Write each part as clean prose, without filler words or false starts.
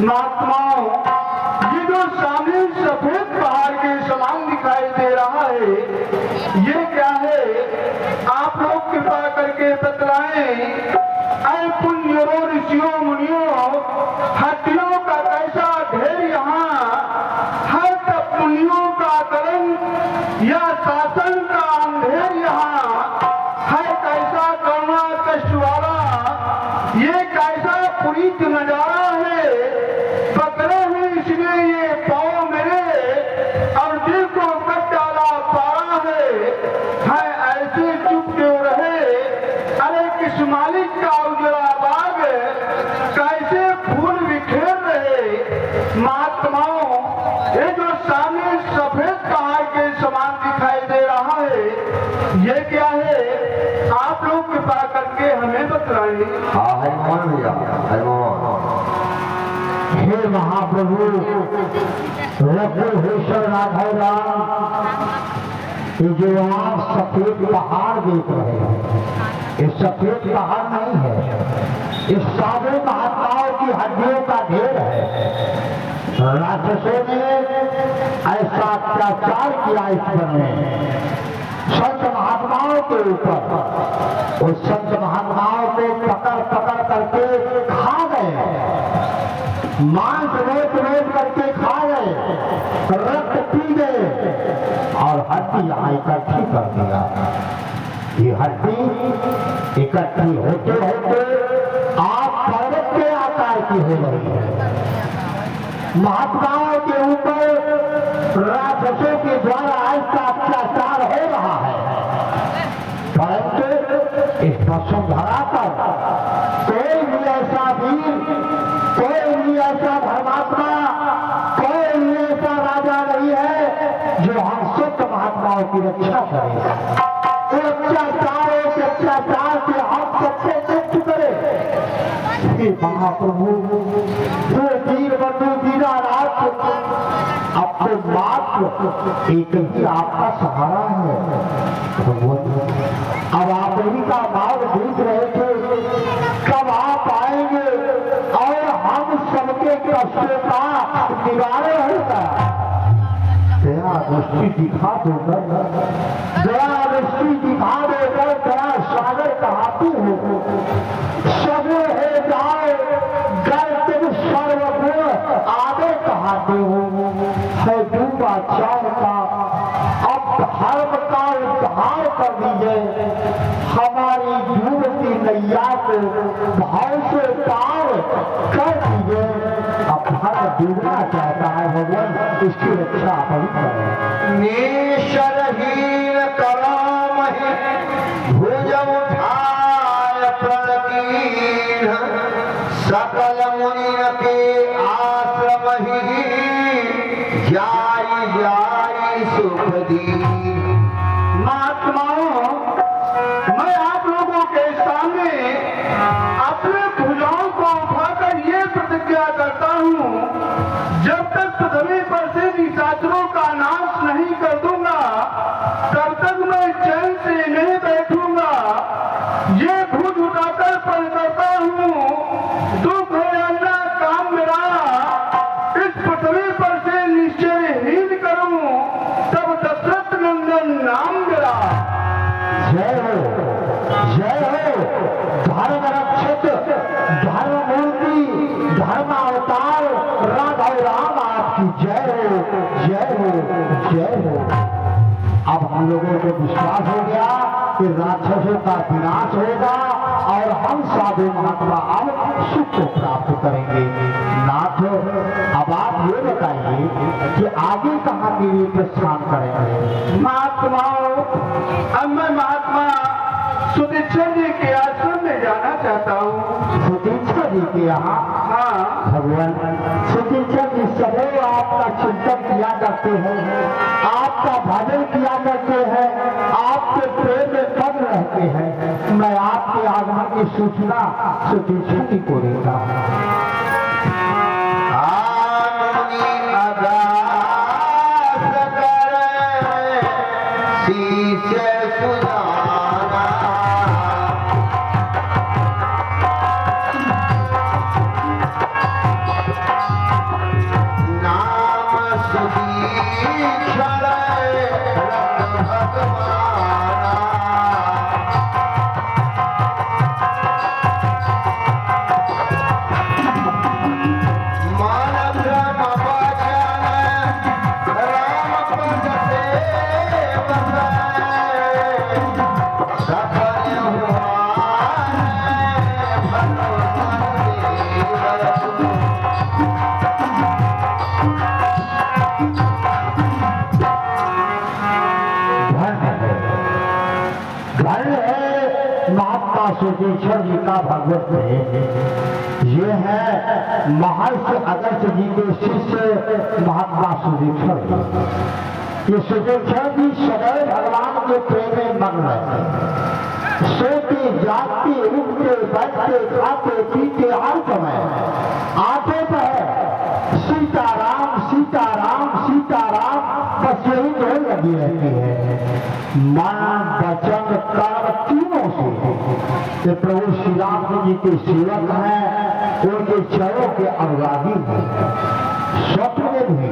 महात्माओं, ये जो सामने सफेद पहाड़ के समान दिखाई दे रहा है, ये क्या है? आप लोग कृपा करके बतलाएं। ऐ पुण्यरो ऋषियों मुनियों, हड्डियों का कैसा ढेर यहाँ है, तब पुण्यों का कलंक या शासन का अंधेर यहाँ है, कैसा करुणा कष्ट वाला ये कैसा पुनीत नजारा है। पकड़े हुए इसलिए ये पाओ मेरे और दिल को कट डाला पारा है ऐसे चुप क्यों रहे? अरे किस मालिक का उजला बाग कैसे फूल बिखेर रहे। महात्माओं, ये जो सामने सफेद पहाड़ के समान दिखाई दे रहा है, ये क्या है? आप लोग कृपा करके हमें बतलाएं। हाँ हनुमान भैया, हनुमान। हे महाप्रभु लक्ष्मणेश्वर राघव राम, ये जो आप सफेद पहाड़ देख रहे हैं, ये सफेद पहाड़ नहीं है, ये साधु महात्माओं की हड्डियों का ढेर है। राक्षसों ने ऐसा अत्याचार किया इस वन में संत महात्माओं के ऊपर। उस संत महात्माओं को पकड़ पकड़ करके खा गए, मांस रोट रोट करके खा गए, रक्त पी गए और हड्डी यहाँ इकट्ठी कर दिया। ये हड्डी इकट्ठी होते होते आप पर्वत के आकार की हो रही है। महात्माओं के ऊपर राक्षसों के द्वारा ऐसा अत्याचार हो रहा है, परंतु इस वसुंधरा पर कोई भी ऐसा वीर, कोई भी ऐसा धर्मात्मा, कोई भी ऐसा राजा नहीं है जो हम सत्य महात्माओं की रक्षा करेगा। अत्याचारों के अत्याचार से हम सबसे मुक्त करे। महाप्रभु जो वीर बंधु वीरा रात अपने मात्र एक ही आपका सहारा है। अब आप ही का भाव देख रहे थे, कब आप आएंगे और हम सबके कष्टों का निवारण होगा। दया दृष्टि दिखा देकर, दया दृष्टि दिखा देकर दया सागर कहाती हो। सबे है जाए गल तुम सर्वगुण आगे कहाते हो। है डूबा चार का अब धर्म का उद्धार कर दीजिए। हमारी डूबती नैया को भाव से पार कर दीजिए। अब धर्म डूबना चाहता है भगवान, इसकी रक्षा आप ही करें। निशरहीन करामहि भुज उठाय प्रणकीन सकल मुनि के आश्रमहि जाई जाई सुख दी। महात्माओं, मैं आप लोगों के सामने अपने भुजाओं को उठाकर ये प्रतिज्ञा करता हूँ, जब तक पृथ्वी पर से निशाचरों का नाश नहीं कर दूंगा, तब तक मैं चैन से नहीं बैठूंगा। ये भूत उठाकर पल करता हूँ, दुख है अल्लाह काम मेरा, इस पृथ्वी पर से निश्चय हीन करूं, तब दशरथ नंदन नाम मेरा। जय हो धर्म रक्षक, धर्म मूर्ति, धर्म अवतार राघव राम आपकी जय हो। अब हम लोगों को विश्वास हो गया कि राक्षसों का विनाश होगा और हम साधु महात्मा अब सुख को प्राप्त करेंगे। नाथ, अब आप ये बताइए कि आगे कहाँ के लिए प्रस्थान करेंगे? महात्माओं, अब मैं महात्मा सुदीक्षा जी के आश्रम में जाना चाहता हूँ। सुदीक्षा जी के यहाँ? हाँ भगवान सुदीक्षा जी सदैव आपका चिंतन किया करते हैं, आपका भजन किया करते हैं, आपके प्रेम में मग्न रहते हैं। मैं आपके आगमन की सूचना सुदीक्षा जी को देता हूँ। सुदीक्षा जी का भागवत में ये है महर्षि अगस्त्य जी के शिष्य महात्मा सुदीक्षा जी। ये सुदीक्षा जी सदैव भगवान के प्रेम में मग्न रहते, सोते जागते उठते बैठते खाते पीते हर समय आते पर सीताराम सीताराम सीताराम बस यही तो लगी रहती है। मन वचन कर्म तीनों से ये प्रभु श्री राम जी के सेवक हैं, उनके चरणों के अनुरागी हैं। स्वप्न में भी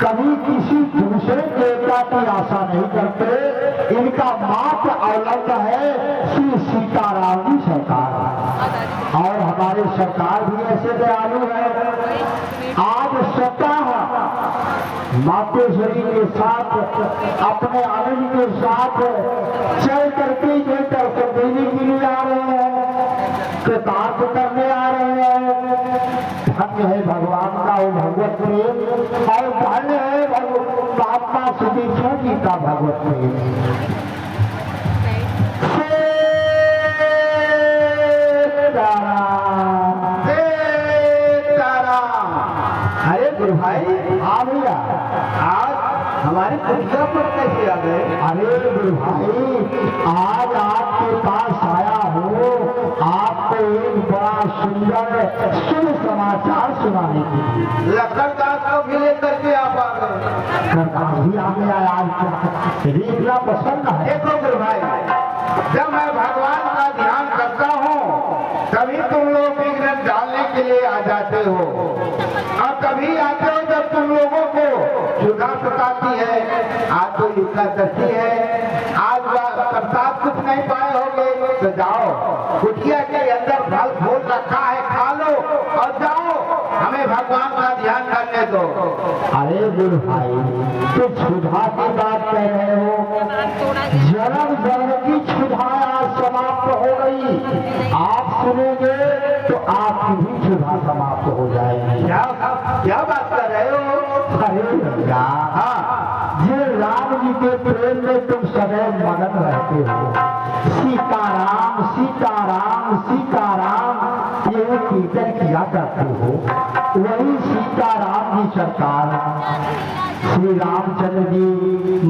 कभी किसी दूसरे देवता की आशा नहीं करते। इनका मात्र अवलंब है श्री सीताराम जी सरकार, और हमारे सरकार भी ऐसे दयालु है। आज स्वतः मातेश्वरी के साथ अपने अनुज के साथ चल करके जो दर्शन देने के लिए आ रहे हैं, कृतार्थ करने आ रहे हैं। धन्य है भगवान का वो भगवत प्रेम, और धन्य है महात्मा सुदीक्षा जी का भगवत प्रेम। अरे गुरु भाई, हाँ भैया, आज हमारी कुटिया पर कैसे आ गए? अरे गुरु भाई, आज आपके पास आया हूँ आपको एक बड़ा सुंदर शुभ समाचार सुनाने के लिए। लखनदास को भी लेकर के आप आ गए? करतार भी आ गया आज, देखना पसंद है। देखो गुरु भाई, जब मैं भगवान का ध्यान करता हूँ तभी तुम लोग विघ्न डालने के लिए आ जाते हो, और कभी आते हो जब तुम लोगों को सुधा सताती है। आज तो एकादशी है, आज प्रसाद कुछ नहीं पाए होगे तो जाओ, कुटिया के अंदर फल फूल रखा है, खा लो और जाओ, हमें भगवान का ध्यान करने दो। अरे गुरु भाई, तो क्षुधा की बात कह रहे हो? जन्म जन्म की क्षुधा आज समाप्त हो गई। आप सुनेंगे तो आपकी भी क्षुधा समाप्त हो जाएगी। क्या बात कर रहे हो? अरे भैया, ये राम जी के प्रेम में तुम सदैव मगन रहते हो। सीताराम सीताराम सीताराम ये कीर्तन किया करते हो। वही सीताराम जी सरकार, श्री रामचंद्र जी,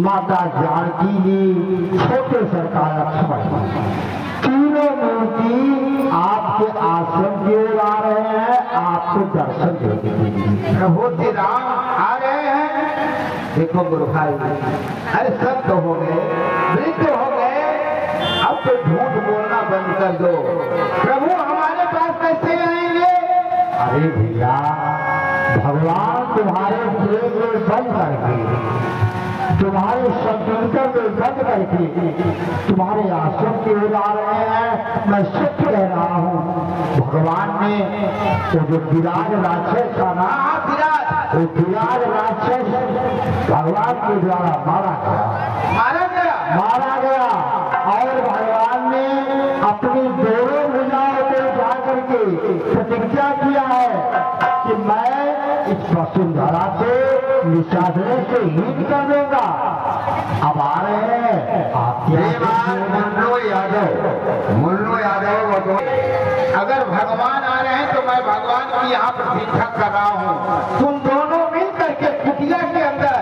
माता जानकी जी, छोटे सरकार लक्ष्मण, तीनों मूर्ति आपके आश्रम की ओर आ रहे हैं, आपको दर्शन देने के लिए। प्रभु श्री राम आ रहे हैं। देखो गुरु भाई, अरे सब तो हो गए, वृद्ध हो गए, अब तो झूठ बोलना बंद कर दो। प्रभु हमारे पास कैसे आएंगे? अरे भैया, भगवान तुम्हारे प्रेम में बंद करके, तुम्हारे संकीर्तन में बंद करके तुम्हारे आश्रम की ओर आ रहे हैं। मैं सच कह रहा हूँ, भगवान ने वो जो विराज राक्षस था ना, वो विराज राक्षस भगवान के द्वारा मारा गया और भगवान ने अपनी दोनों भुजाओं को जाकर के प्रतिज्ञा किया है कि मैं इस वसुंधरा को निशाचरों से हीन कर दूंगा। अब आ रहे हैं आप मुन्नो यादव, अगर भगवान आ रहे हैं तो मैं भगवान की यहाँ प्रतीक्षा कर रहा हूँ। तुम दोनों मिल करके कुटिया के अंदर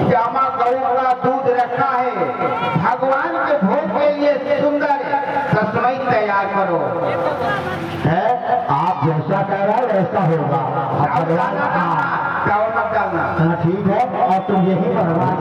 श्यामा गौ का दूध रखा है, भगवान के भोग के लिए सुंदर रसमई तैयार करो। है आप जैसा कह रहे हैं वैसा होगा। अब भगवान चावल मत डालना। हाँ ठीक है, और तुम यही भगवान